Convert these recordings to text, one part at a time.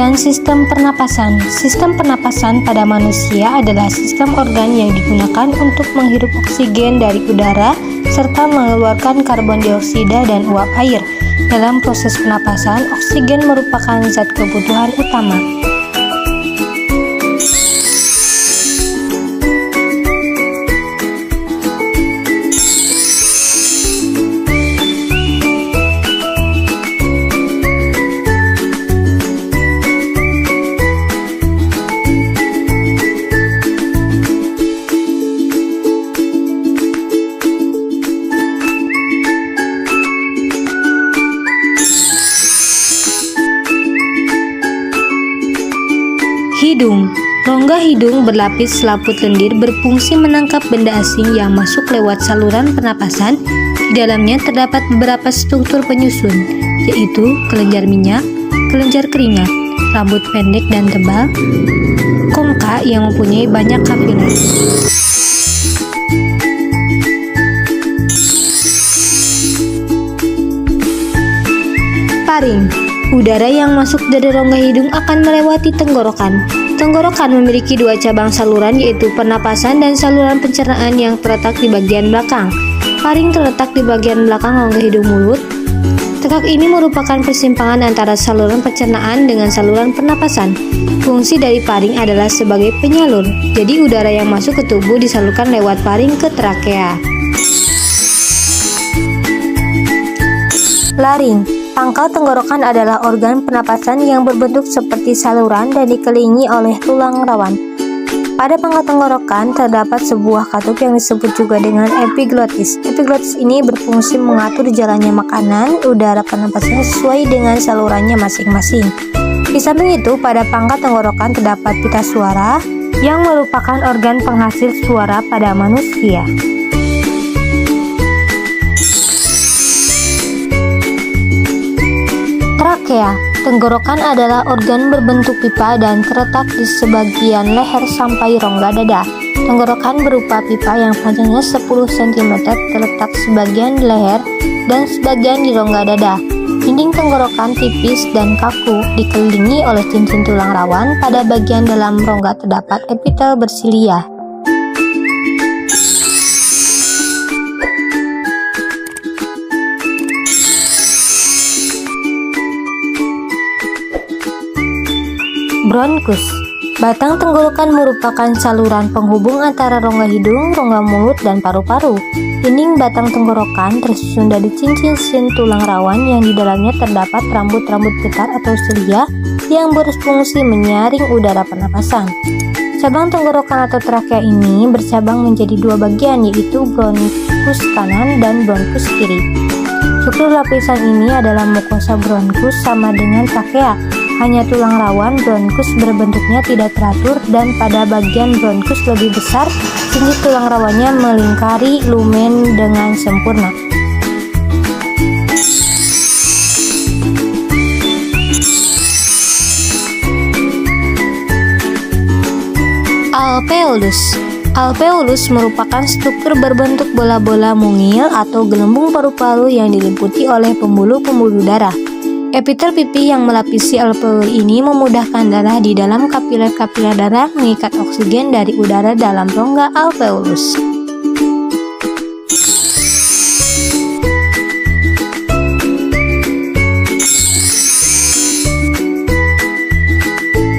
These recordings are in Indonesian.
Pengertian sistem pernapasan. Sistem pernapasan pada manusia adalah sistem organ yang digunakan untuk menghirup oksigen dari udara serta mengeluarkan karbon dioksida dan uap air. Dalam proses pernapasan, oksigen merupakan zat kebutuhan utama. Hidung. Rongga hidung berlapis selaput lendir berfungsi menangkap benda asing yang masuk lewat saluran pernapasan. Di dalamnya terdapat beberapa struktur penyusun, yaitu kelenjar minyak, kelenjar keringat, rambut pendek dan tebal, kongka yang mempunyai banyak kapiler. Paring. Udara yang masuk dari rongga hidung akan melewati tenggorokan. Tenggorokan memiliki dua cabang saluran, yaitu pernapasan dan saluran pencernaan yang terletak di bagian belakang. Paring terletak di bagian belakang rongga hidung mulut. Tekak ini merupakan persimpangan antara saluran pencernaan dengan saluran pernapasan. Fungsi dari paring adalah sebagai penyalur, jadi udara yang masuk ke tubuh disalurkan lewat paring ke trakea. Laring. Pangkal tenggorokan adalah organ pernapasan yang berbentuk seperti saluran dan dikelilingi oleh tulang rawan. Pada pangkal tenggorokan terdapat sebuah katup yang disebut juga dengan epiglottis. Epiglottis ini berfungsi mengatur jalannya makanan, udara pernapasan sesuai dengan salurannya masing-masing. Di samping itu, pada pangkal tenggorokan terdapat pita suara yang merupakan organ penghasil suara pada manusia. Trakea. Tenggorokan adalah organ berbentuk pipa dan terletak di sebagian leher sampai rongga dada. Tenggorokan berupa pipa yang panjangnya 10 cm terletak sebagian di leher dan sebagian di rongga dada. Dinding tenggorokan tipis dan kaku, dikelilingi oleh cincin tulang rawan. Pada bagian dalam rongga terdapat epitel bersilia. Bronkus. Batang tenggorokan merupakan saluran penghubung antara rongga hidung, rongga mulut, dan paru-paru. Dinding batang tenggorokan tersusun dari cincin tulang rawan yang di dalamnya terdapat rambut-rambut getar atau silia yang berfungsi menyaring udara pernapasan. Cabang tenggorokan atau trakea ini bercabang menjadi dua bagian, yaitu bronkus kanan dan bronkus kiri. Struktur lapisan ini adalah mukosa bronkus sama dengan trakea. Hanya tulang rawan bronkus berbentuknya tidak teratur dan pada bagian bronkus lebih besar, cincin tulang rawannya melingkari lumen dengan sempurna. Alveolus. Alveolus merupakan struktur berbentuk bola-bola mungil atau gelembung paru-paru yang diliputi oleh pembuluh-pembuluh darah. Epitel pipi yang melapisi alveoli ini memudahkan darah di dalam kapiler-kapiler darah mengikat oksigen dari udara dalam rongga alveolus.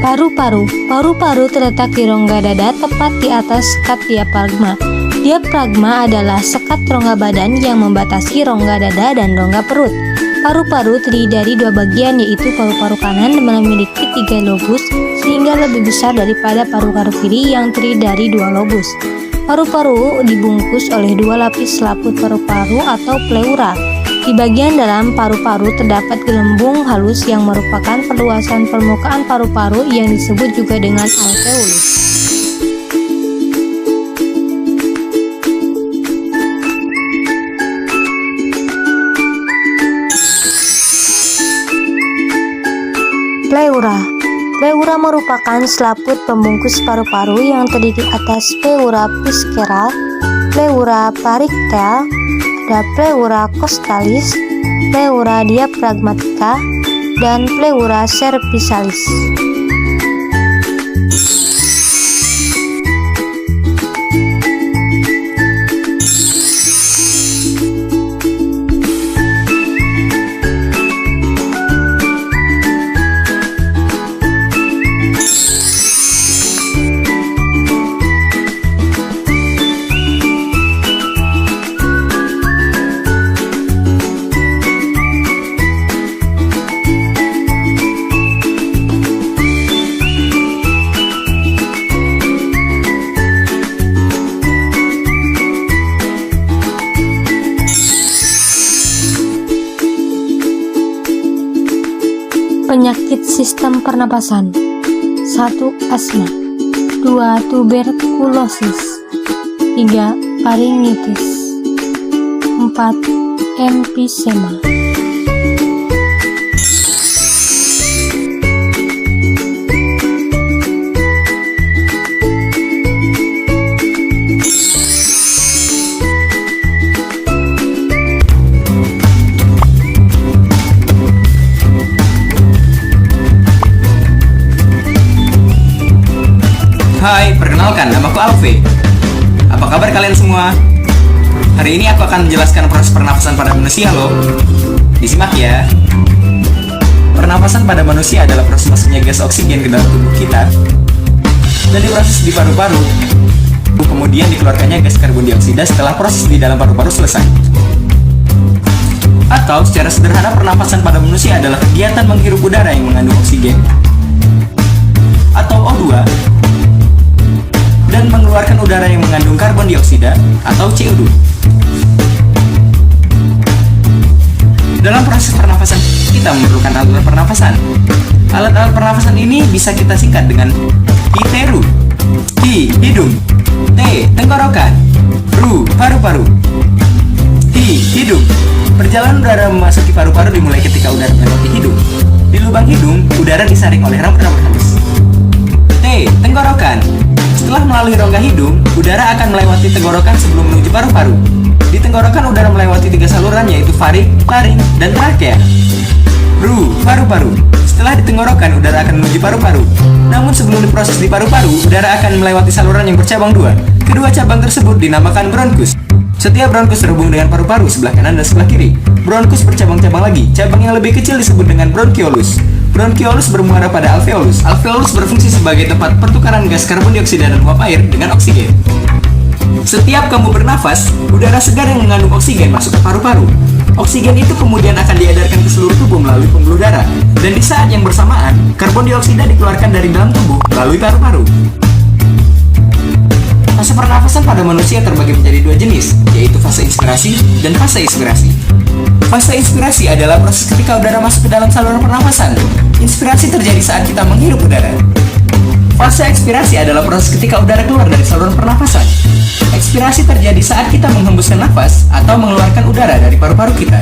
Paru-paru. Paru-paru terletak di rongga dada tepat di atas sekat diafragma. Diafragma adalah sekat rongga badan yang membatasi rongga dada dan rongga perut. Paru-paru terdiri dari dua bagian, yaitu paru-paru kanan memiliki 3 lobus sehingga lebih besar daripada paru-paru kiri yang terdiri dari 2 lobus. Paru-paru dibungkus oleh 2 lapis selaput paru-paru atau pleura. Di bagian dalam paru-paru terdapat gelembung halus yang merupakan perluasan permukaan paru-paru yang disebut juga dengan alveolus. Pleura. Pleura merupakan selaput pembungkus paru-paru yang terdiri atas pleura visceral, pleura parietal, ada pleura costalis, pleura diaphragmatica, dan pleura cervicalis. Penyakit sistem pernapasan. 1. Asma. 2. Tuberkulosis. 3. Faringitis. 4. Emfisema. Hai, perkenalkan, namaku Alve. Apa kabar kalian semua? Hari ini aku akan menjelaskan proses pernafasan pada manusia loh. Disimak ya. Pernafasan pada manusia adalah proses masuknya gas oksigen ke dalam tubuh kita dan diproses di paru-paru. Kemudian dikeluarkannya gas karbon dioksida setelah proses di dalam paru-paru selesai. Atau secara sederhana, pernafasan pada manusia adalah kegiatan menghirup udara yang mengandung oksigen atau O2 dan mengeluarkan udara yang mengandung karbon dioksida atau CO2. Dalam proses pernafasan, kita memerlukan alat pernafasan. Alat-alat pernafasan ini bisa kita singkat dengan I-teru, I hidung, T tenggorokan, RU paru-paru. I hidung. Perjalanan udara memasuki paru-paru dimulai ketika udara melewati hidung. Di lubang hidung, udara disaring oleh rambut-rambut halus. T tenggorokan. Setelah melalui rongga hidung, udara akan melewati tenggorokan sebelum menuju paru-paru. Di tenggorokan udara melewati 3 saluran, yaitu faring, laring, dan trakea. RU paru-paru. Setelah di tenggorokan, udara akan menuju paru-paru. Namun sebelum diproses di paru-paru, udara akan melewati saluran yang bercabang 2. Kedua cabang tersebut dinamakan bronkus. Setiap bronkus terhubung dengan paru-paru sebelah kanan dan sebelah kiri. Bronkus bercabang-cabang lagi. Cabang yang lebih kecil disebut dengan bronkiolus. Bronkiolus bermuara pada alveolus. Alveolus berfungsi sebagai tempat pertukaran gas karbon dioksida dan uap air dengan oksigen. Setiap kamu bernafas, udara segar yang mengandung oksigen masuk ke paru-paru. Oksigen itu kemudian akan diedarkan ke seluruh tubuh melalui pembuluh darah. Dan di saat yang bersamaan, karbon dioksida dikeluarkan dari dalam tubuh melalui paru-paru. Fase pernafasan pada manusia terbagi menjadi 2 jenis, yaitu fase inspirasi dan fase ekspirasi. Fase inspirasi adalah proses ketika udara masuk ke dalam saluran pernafasan. Inspirasi terjadi saat kita menghirup udara. Fase ekspirasi adalah proses ketika udara keluar dari saluran pernafasan. Ekspirasi terjadi saat kita menghembuskan nafas atau mengeluarkan udara dari paru-paru kita.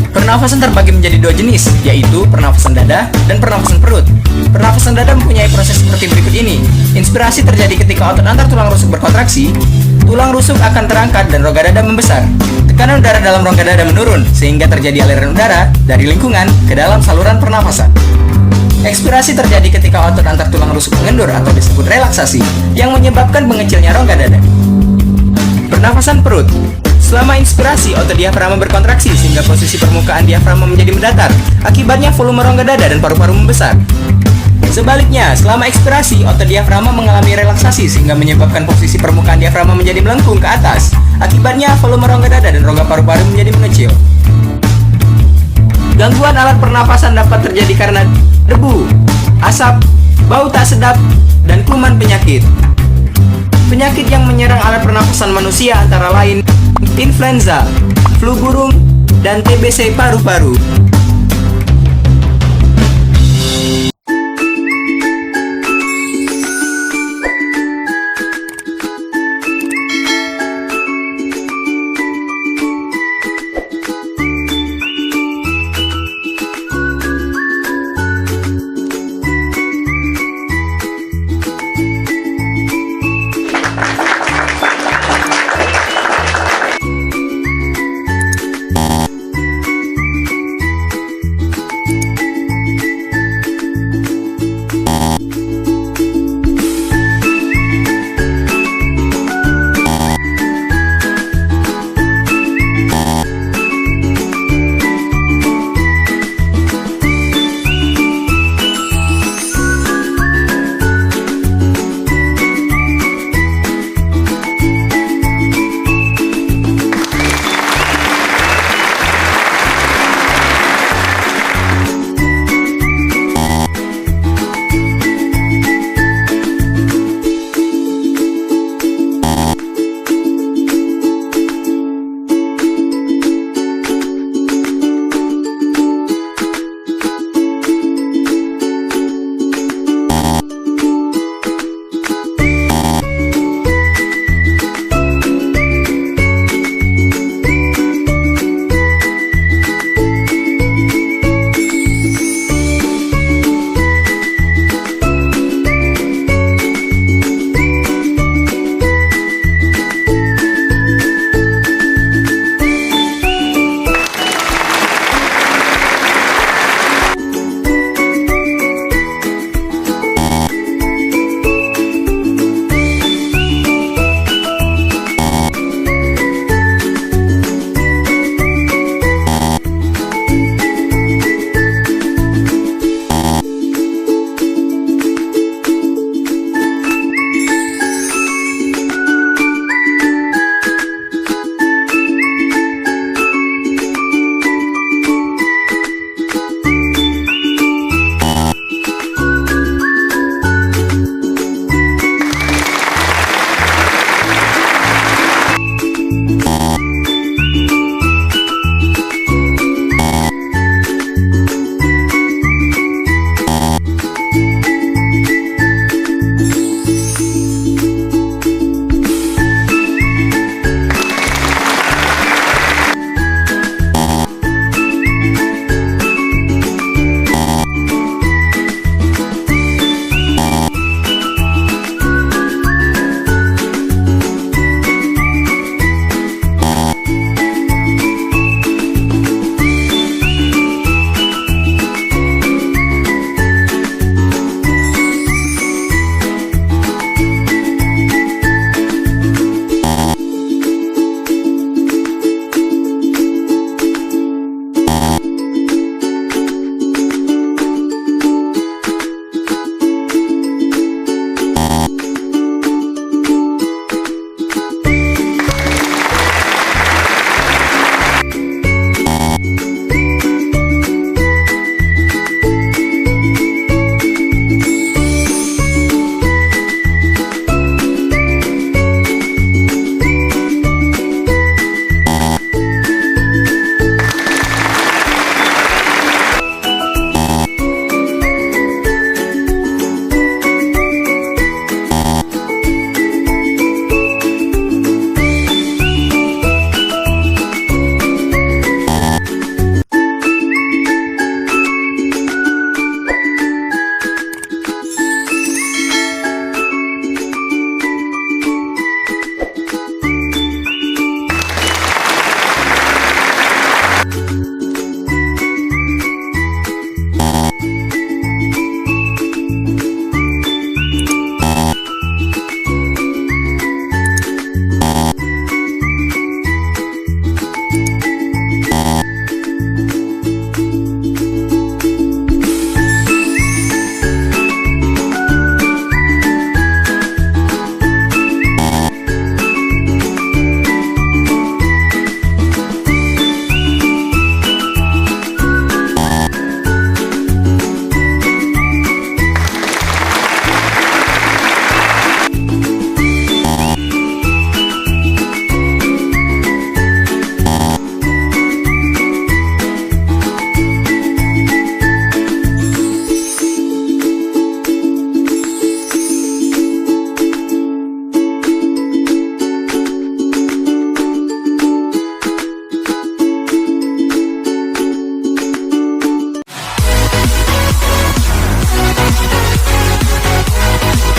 Pernafasan terbagi menjadi 2 jenis, yaitu pernafasan dada dan pernafasan perut. Pernafasan dada mempunyai proses seperti berikut ini. Inspirasi terjadi ketika otot antar tulang rusuk berkontraksi, tulang rusuk akan terangkat dan rongga dada membesar. Tekanan udara dalam rongga dada menurun, sehingga terjadi aliran udara dari lingkungan ke dalam saluran pernafasan. Ekspirasi terjadi ketika otot antar tulang rusuk mengendur atau disebut relaksasi, yang menyebabkan mengecilnya rongga dada. Pernafasan perut. Selama inspirasi, otot diafragma berkontraksi sehingga posisi permukaan diafragma menjadi mendatar. Akibatnya volume rongga dada dan paru-paru membesar. Sebaliknya, selama ekspirasi, otot diafragma mengalami relaksasi sehingga menyebabkan posisi permukaan diafragma menjadi melengkung ke atas. Akibatnya, volume rongga dada dan rongga paru-paru menjadi mengecil. Gangguan alat pernapasan dapat terjadi karena debu, asap, bau tak sedap, dan kuman penyakit. Penyakit yang menyerang alat pernapasan manusia antara lain influenza, flu burung, dan TBC paru-paru.